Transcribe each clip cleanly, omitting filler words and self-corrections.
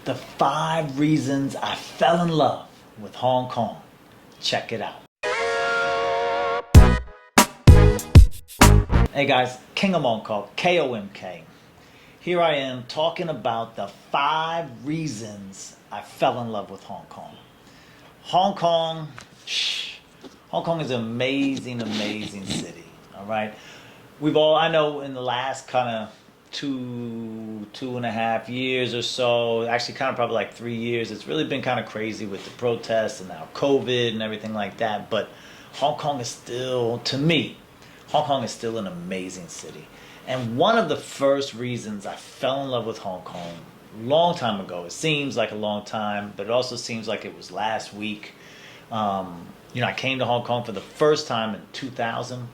The 5 reasons I fell in love with Hong Kong. Check it out. Hey guys, King of Mongkok, KOMK. Here I am talking about the 5 reasons I fell in love with Hong Kong. Hong Kong is an amazing, amazing city. All right. I know in the last kind of two and a half years or so, actually kind of probably like 3 years, it's really been kind of crazy with the protests and now COVID and everything like that. But Hong Kong is still, to me, Hong Kong is still an amazing city. And one of the first reasons I fell in love with Hong Kong, a long time ago, it seems like a long time, but it also seems like it was last week. I came to Hong Kong for the first time in 2000.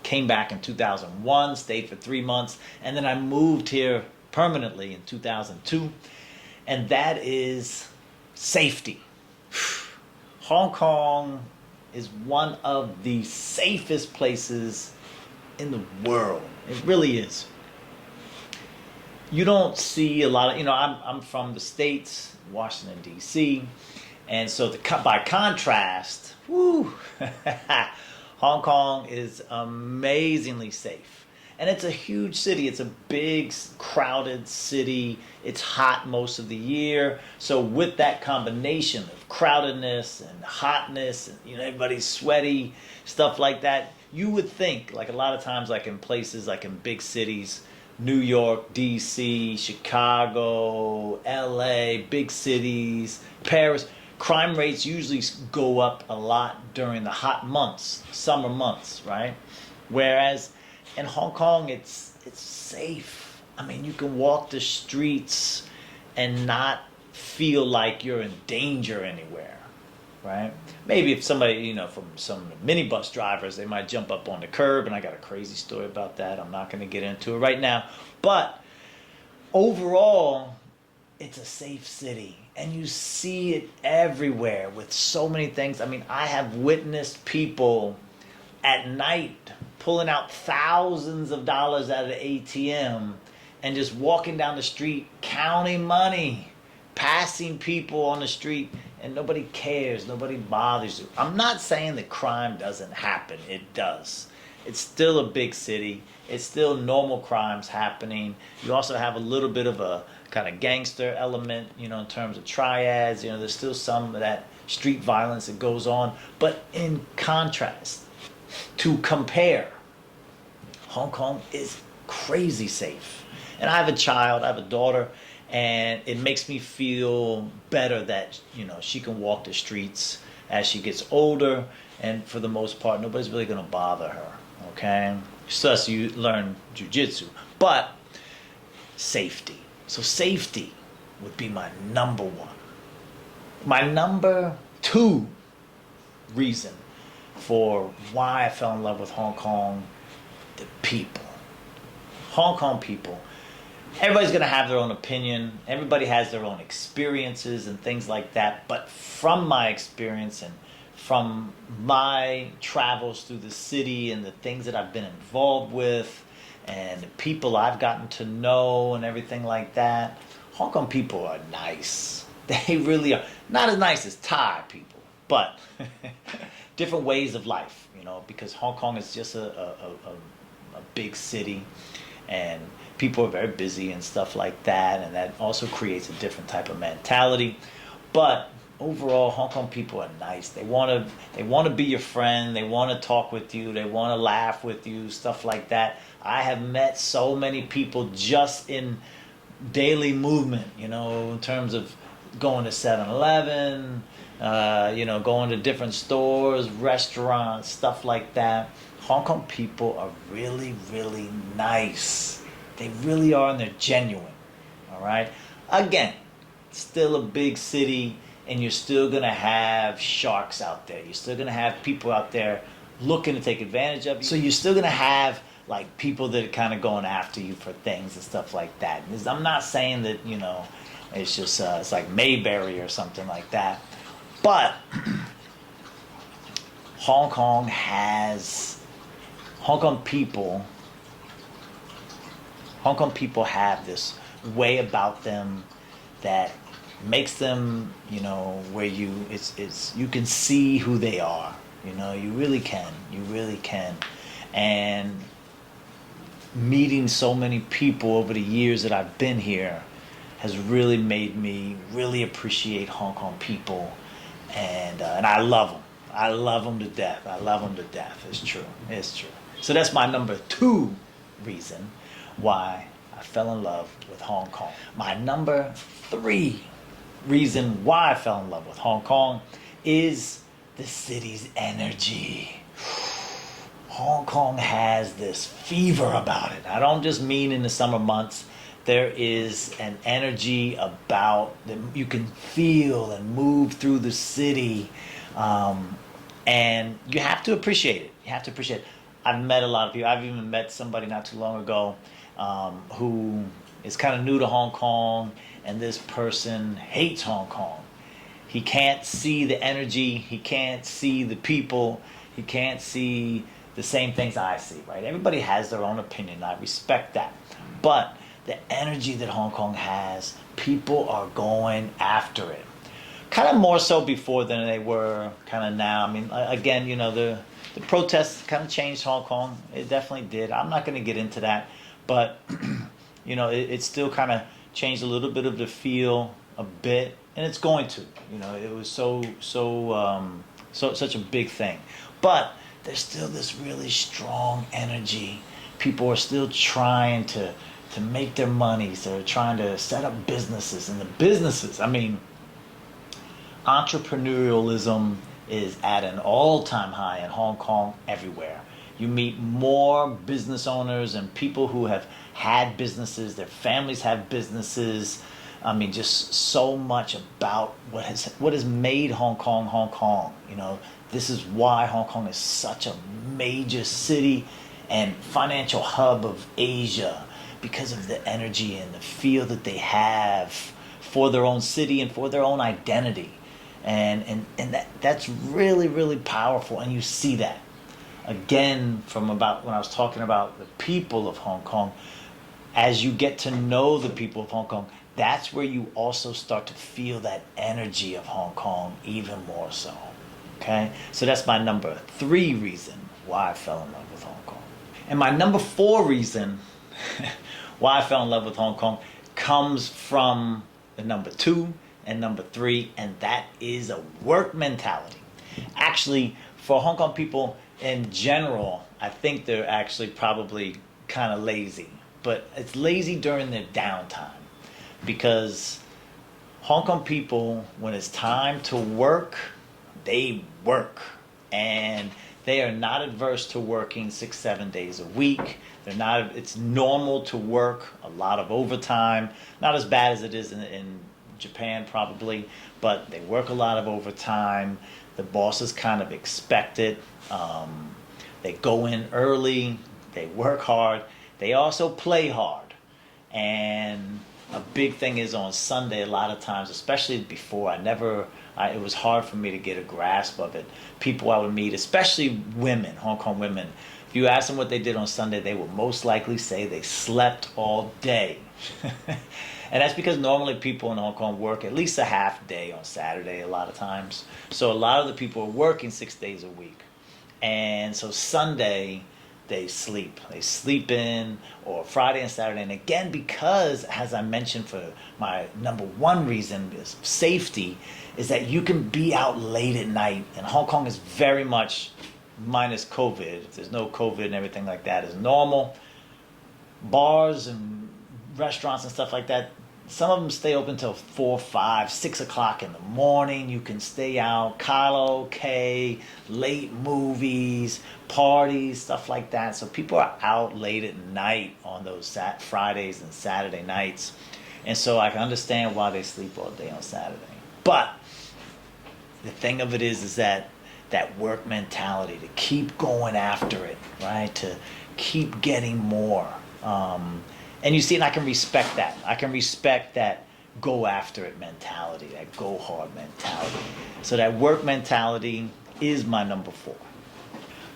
Came back in 2001, stayed for 3 months, and then I moved here permanently in 2002. And that is safety. Hong Kong is one of the safest places in the world. It really is. You don't see a lot of, I'm from the States, Washington, D.C., and so by contrast, Hong Kong is amazingly safe. And it's a huge city. It's a big, crowded city. It's hot most of the year. So with that combination of crowdedness and hotness, and everybody's sweaty, stuff like that, you would think, like a lot of times, like in places, like in big cities, New York, D.C., Chicago, L.A., big cities, Paris, crime rates usually go up a lot during the hot months, summer months, right? Whereas in Hong Kong, it's safe. I mean, you can walk the streets and not feel like you're in danger anywhere, right? Maybe if somebody, from some minibus drivers, they might jump up on the curb, and I got a crazy story about that. I'm not going to get into it right now. But overall, it's a safe city, and you see it everywhere with so many things. I mean, I have witnessed people at night pulling out thousands of dollars out of the ATM and just walking down the street counting money, passing people on the street, and nobody cares, nobody bothers you. I'm not saying that crime doesn't happen. It does. It's still a big city. It's still normal crimes happening. You also have a little bit of a kind of gangster element, in terms of triads. There's still some of that street violence that goes on. But in contrast, to compare, Hong Kong is crazy safe. And I have a child, I have a daughter, and it makes me feel better that, she can walk the streets as she gets older. And for the most part, nobody's really going to bother her, okay? Plus, you learn jujitsu. But safety. So safety would be my number one. My number 2 reason for why I fell in love with Hong Kong, the people. Hong Kong people. Everybody's going to have their own opinion. Everybody has their own experiences and things like that. But from my experience and from my travels through the city and the things that I've been involved with and the people I've gotten to know and everything like that, Hong Kong people are nice. They really are. Not as nice as Thai people, but different ways of life, because Hong Kong is just a big city, and people are very busy and stuff like that, and that also creates a different type of mentality. But overall, Hong Kong people are nice. They want to be your friend. They want to talk with you. They want to laugh with you, stuff like that. I have met so many people just in daily movement, in terms of going to 7-Eleven, going to different stores, restaurants, stuff like that. Hong Kong people are really, really nice. They really are, and they're genuine. All right? Again, still a big city, and you're still going to have sharks out there. You're still going to have people out there looking to take advantage of you. So you're still going to have like people that are kind of going after you for things and stuff like that. I'm not saying that, it's just, it's like Mayberry or something like that. But Hong Kong people have this way about them that makes them, where you can see who they are. You really can. You really can. And meeting so many people over the years that I've been here has really made me really appreciate Hong Kong people, and I love them. I love them to death. I love them to death. It's true. It's true. So that's my number 2 reason why I fell in love with Hong Kong. My number 3 reason why I fell in love with Hong Kong is the city's energy. Hong Kong has this fever about it. I don't just mean in the summer months. There is an energy about that you can feel and move through the city, and you have to appreciate it. You have to appreciate it. I've met a lot of people. I've even met somebody not too long ago who is kind of new to Hong Kong, and this person hates Hong Kong. He can't see the energy. He can't see the people. He can't see the same things I see, right? Everybody has their own opinion. I respect that. But the energy that Hong Kong has, people are going after it. Kind of more so before than they were kind of now. I mean, again, the protests kind of changed Hong Kong. It definitely did. I'm not going to get into that. But, it still kind of changed a little bit of the feel a bit. And it's going to. It was such a big thing. But there's still this really strong energy. People are still trying to make their money. They're trying to set up businesses. And the businesses, entrepreneurialism is at an all-time high in Hong Kong everywhere. You meet more business owners and people who have had businesses. Their families have businesses. Just so much about what has made Hong Kong, Hong Kong. This is why Hong Kong is such a major city and financial hub of Asia, because of the energy and the feel that they have for their own city and for their own identity. And that's really, really powerful. And you see that. Again, from about when I was talking about the people of Hong Kong, as you get to know the people of Hong Kong, that's where you also start to feel that energy of Hong Kong even more so. Okay? So that's my number 3 reason why I fell in love with Hong Kong. And my number 4 reason why I fell in love with Hong Kong comes from the number 2 and number 3, and that is a work mentality. Actually, for Hong Kong people in general, I think they're actually probably kind of lazy. But it's lazy during their downtime, because Hong Kong people, when it's time to work, they work. And they are not adverse to working 6-7 days a week. It's normal to work a lot of overtime. Not as bad as it is in Japan probably, but they work a lot of overtime. The bosses kind of expect it. They go in early. They work hard. They also play hard. And a big thing is on Sunday, a lot of times, especially before, it was hard for me to get a grasp of it. People I would meet, especially women, Hong Kong women, if you ask them what they did on Sunday, they will most likely say they slept all day. And that's because normally people in Hong Kong work at least a half day on Saturday a lot of times. So a lot of the people are working 6 days a week. And so Sunday, they sleep. They sleep in, or Friday and Saturday. And again, because, as I mentioned, for my number 1 reason is safety, is that you can be out late at night. And Hong Kong is very much, minus COVID, if there's no COVID and everything like that, is normal. Bars and restaurants and stuff like that, some of them stay open till 4, 5, 6 o'clock in the morning. You can stay out, karaoke, late movies, parties, stuff like that. So people are out late at night on those Fridays and Saturday nights. And so I can understand why they sleep all day on Saturday. But the thing of it is that work mentality, to keep going after it, right? To keep getting more. And you see, and I can respect that. I can respect that go after it mentality, that go hard mentality. So that work mentality is my number 4.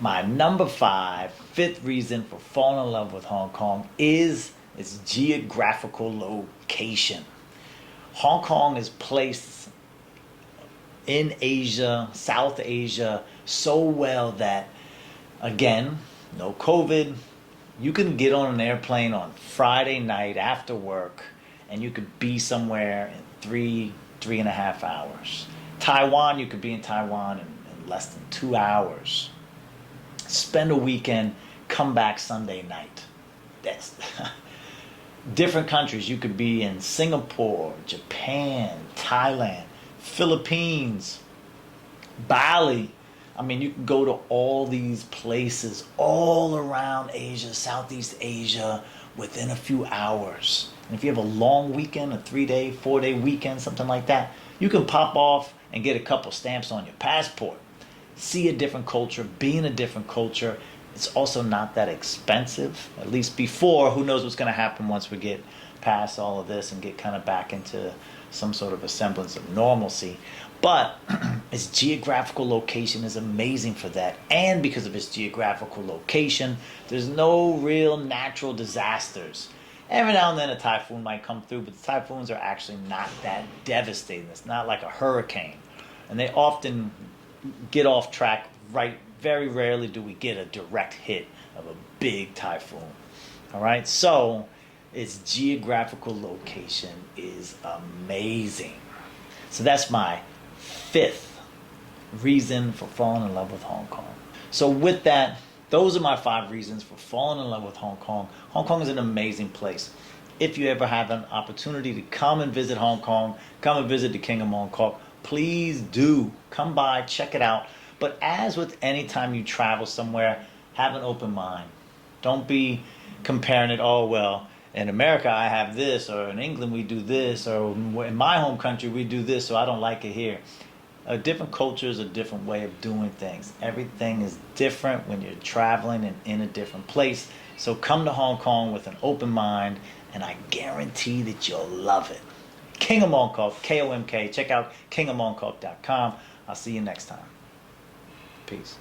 My number 5, 5th reason for falling in love with Hong Kong is its geographical location. Hong Kong is placed in Asia, South Asia, so well that, again, no COVID, you can get on an airplane on Friday night after work and you could be somewhere in 3.5 hours. Taiwan, you could be in Taiwan in less than 2 hours. Spend a weekend, come back Sunday night. That's different countries. You could be in Singapore, Japan, Thailand, Philippines, Bali. I mean, you can go to all these places all around Asia, Southeast Asia, within a few hours. And if you have a long weekend, a 3-day, 4-day weekend, something like that, you can pop off and get a couple stamps on your passport. See a different culture, be in a different culture. It's also not that expensive, at least before. Who knows what's going to happen once we get past all of this and get kind of back into some sort of a semblance of normalcy. But its geographical location is amazing for that. And because of its geographical location, there's no real natural disasters. Every now and then a typhoon might come through, but the typhoons are actually not that devastating. It's not like a hurricane. And they often get off track right. Very rarely do we get a direct hit of a big typhoon. All right, so its geographical location is amazing. So that's my 5th reason for falling in love with Hong Kong. So with that, those are my 5 reasons for falling in love with Hong Kong. Hong Kong is an amazing place. If you ever have an opportunity to come and visit Hong Kong, come and visit the King of Mongkok, please do come by, check it out. But as with any time you travel somewhere, have an open mind. Don't be comparing it, oh, well, in America I have this, or in England we do this, or in my home country we do this, so I don't like it here. A different culture is a different way of doing things. Everything is different when you're traveling and in a different place. So come to Hong Kong with an open mind, and I guarantee that you'll love it. King of Mongkok, KOMK. Check out kingofmongkok.com. I'll see you next time. Peace.